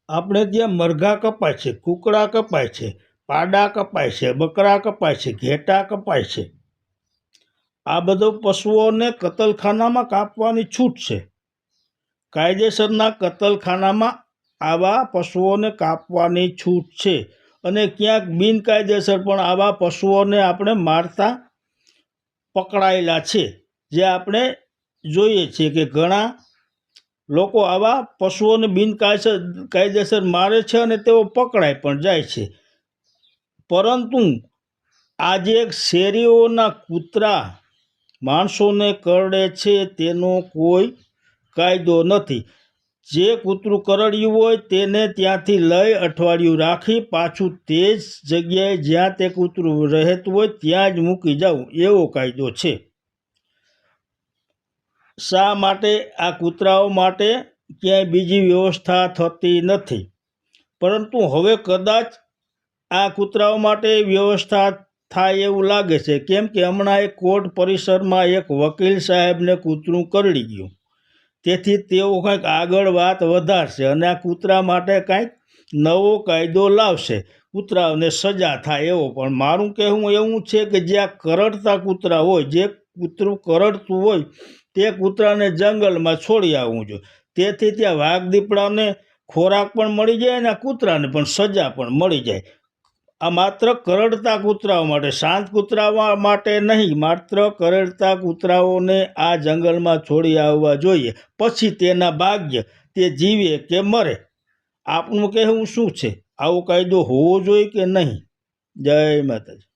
આપણે ત્યાં મરઘા કપાય છે, કૂકડા કપાય છે, પાડા કપાય છે, બકરા કપાય છે, ઘેટાં કપાય છે. આ બધો પશુઓને કતલખાનામાં કાપવાની છૂટ છે. કાયદેસરના કતલખાનામાં આવા પશુઓને કાપવાની છૂટ છે. અને ક્યાંક બિનકાયદેસર પણ આવા પશુઓને આપણે મારતા પકડાયેલા છે, જે આપણે જોઈએ છીએ કે ઘણા લોકો આવા પશુઓને કાયદેસર મારે છે અને તેઓ પકડાઈ પણ જાય છે. પરંતુ આજે શેરીઓના કૂતરા માણસોને કરડે છે તેનો કોઈ કાયદો નથી. જે કૂતરું કરડ્યું હોય તેને ત્યાંથી લઈ અઠવાડિયું રાખી પાછું તે જ જગ્યાએ જ્યાં તે કૂતરું રહેતું હોય ત્યાં જ મૂકી જવું, એવો કાયદો છે. શા માટે આ કૂતરાઓ માટે ક્યાંય બીજી વ્યવસ્થા થતી નથી? પરંતુ હવે કદાચ આ કૂતરાઓ માટે વ્યવસ્થા થાય એવું લાગે છે. કેમ કે હમણાં એક કોર્ટ પરિસરમાં એક વકીલ સાહેબને કૂતરું કરડી ગયું, તેથી તેઓ કંઈક આગળ વાત વધારશે અને આ કૂતરા માટે કંઈક નવો કાયદો લાવશે, કૂતરાઓને સજા થાય એવો. પણ મારું કહેવું એવું છે કે જ્યાં કરડતા કૂતરા હોય, જે કૂતરું કરડતું હોય તે કૂતરાને જંગલમાં છોડી આવવું જોઈએ. તેથી ત્યાં વાઘ દીપડાને ખોરાક પણ મળી જાય અને કૂતરાને પણ સજા પણ મળી જાય. આ માત્ર કરડતા કૂતરાઓ માટે, શાંત કૂતરાઓ માટે નહીં, માત્ર કરડતા કૂતરાઓને આ જંગલમાં છોડી આવવા જોઈએ. પછી તેના ભાગ્ય, તે જીવે કે મરે. આપનું કહેવું શું છે? આવો કાયદો હોવો જોઈએ કે નહીં? જય માતાજી.